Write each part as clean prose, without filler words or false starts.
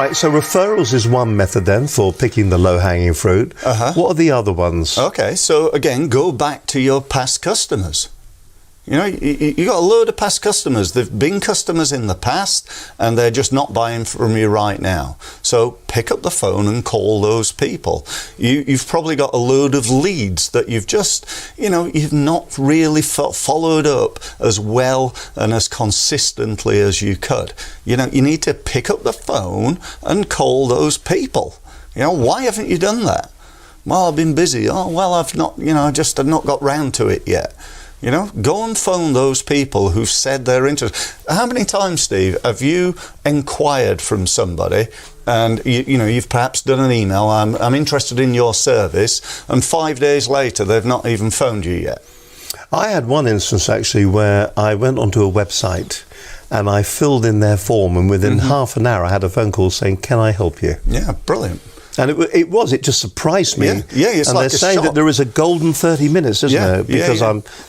right, so referrals is one method then for picking the low-hanging fruit. What are the other ones? Okay, so again, go back to your past customers. You know, you got a load of past customers. They've been customers in the past and they're just not buying from you right now. So pick up the phone and call those people. You've probably got a load of leads that you've just, you've not really followed up as well and as consistently as you could. You need to pick up the phone and call those people. Why haven't you done that? Well, I've been busy. Oh, well, I've not, I've not got round to it yet. Go and phone those people who've said they're interested. How many times, Steve, have you inquired from somebody and you've perhaps done an email, I'm interested in your service, and 5 days later they've not even phoned you yet? I had one instance actually where I went onto a website and I filled in their form, and within half an hour I had a phone call saying, "Can I help you?" Yeah, brilliant. And it just surprised me. Yeah, it's and like they're saying that there is a golden 30 minutes, isn't there? Because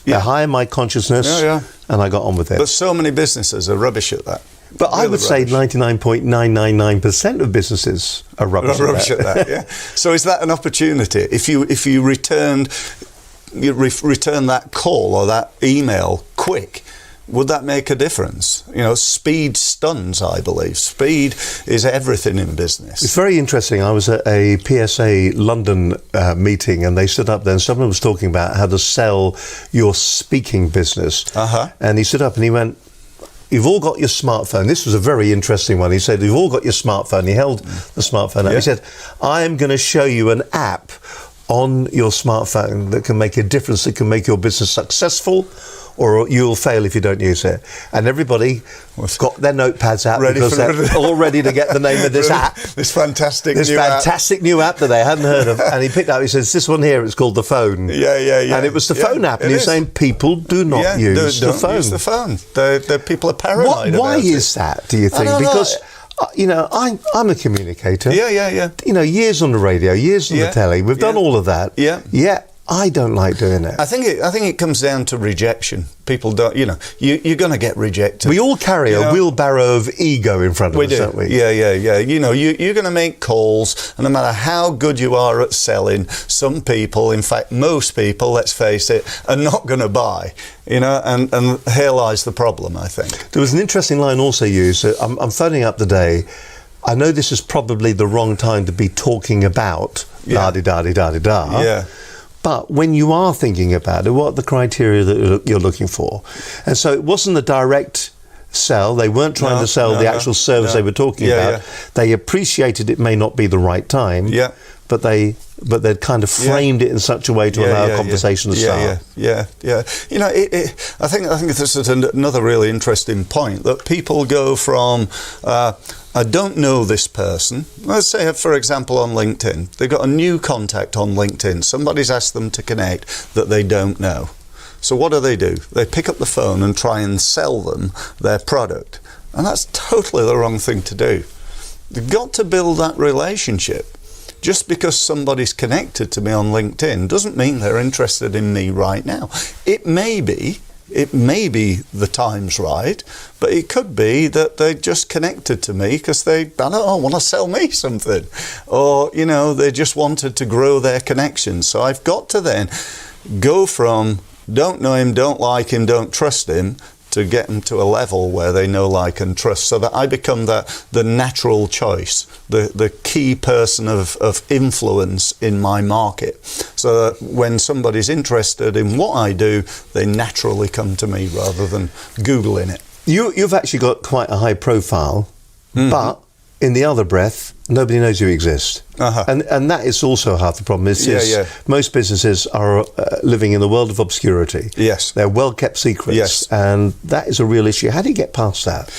they're high in my consciousness, and I got on with it. But so many businesses are rubbish at that. But really I would say 99.999% of businesses are rubbish at that. Yeah. So is that an opportunity? If you return that call or that email quick, would that make a difference? Speed stuns, I believe. Speed is everything in business. It's very interesting. I was at a PSA London meeting, and they stood up there and someone was talking about how to sell your speaking business. And he stood up and he went, "You've all got your smartphone." This was a very interesting one. He said, "You've all got your smartphone." He held the smartphone up. He said, "I am going to show you an app on your smartphone that can make a difference, that can make your business successful, or you'll fail if you don't use it." And everybody got their notepads out because they're all ready to get the name of this app. This fantastic new app that they hadn't heard of. And he picked up, he says, "This one here, it's called the phone." Yeah. And it was the phone app. And he was saying, people do not use the phone. Use the phone. The people are paranoid Why about is that, do you think? Because I'm a communicator. Yeah. Years on the radio, years on the telly. We've done all of that. Yeah. I don't like doing it. I think it comes down to rejection. People don't, you're going to get rejected. We all carry a wheelbarrow of ego in front of us, don't we? Yeah. You're going to make calls, and no matter how good you are at selling, some people, in fact, most people, let's face it, are not going to buy. And here lies the problem, I think. There was an interesting line also used. I'm phoning up today. I know this is probably the wrong time to be talking about da-di-da-di-da-di-da. Yeah. But when you are thinking about it, what are the criteria that you're looking for? And so it wasn't a direct sell. They weren't trying to sell the actual service they were talking about. They appreciated it may not be the right time, but they'd kind of framed it in such a way to allow a conversation to start. Yeah. I think this is another really interesting point, that people go from I don't know this person. Let's say, for example, on LinkedIn, they've got a new contact on LinkedIn. Somebody's asked them to connect that they don't know. So what do? They pick up the phone and try and sell them their product. And that's totally the wrong thing to do. You've got to build that relationship. Just because somebody's connected to me on LinkedIn doesn't mean they're interested in me right now. It may be the time's right, but it could be that they just connected to me because they, want to sell me something. Or, they just wanted to grow their connection. So I've got to then go from don't know him, don't like him, don't trust him, to get them to a level where they know, like, and trust, so that I become the natural choice, the key person of influence in my market, so that when somebody's interested in what I do, they naturally come to me rather than Googling it. You've actually got quite a high profile, but in the other breath, nobody knows you exist. And that is also half the problem. Most businesses are living in the world of obscurity. Yes. They're well-kept secrets. Yes. And that is a real issue. How do you get past that?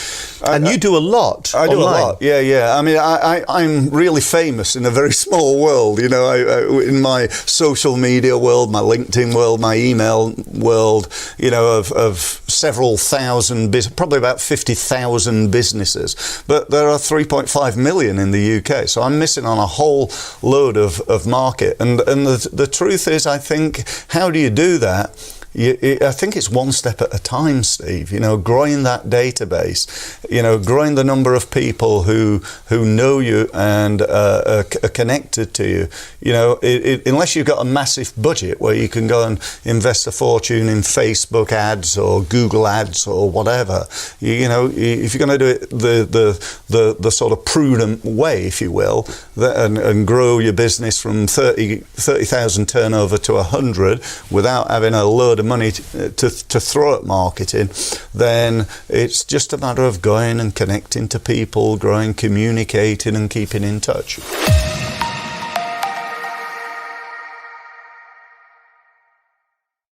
And you do a lot I online. do a lot, yeah. I mean, I'm really famous in a very small world, in my social media world, my LinkedIn world, my email world, of several thousand, probably about 50,000 businesses. But there are 3.5 million in the UK, so I'm missing on a whole load of market. And the truth is, I think, how do you do that? I think it's one step at a time, Steve. You know, growing that database, you know, growing the number of people who know you and are connected to you. You know, unless you've got a massive budget where you can go and invest a fortune in Facebook ads or Google ads or whatever, you know, if you're going to do it the sort of prudent way, if you will, and grow your business from 30,000 turnover to 100 without having a load of money to throw at marketing, then it's just a matter of going and connecting to people, growing, communicating and keeping in touch.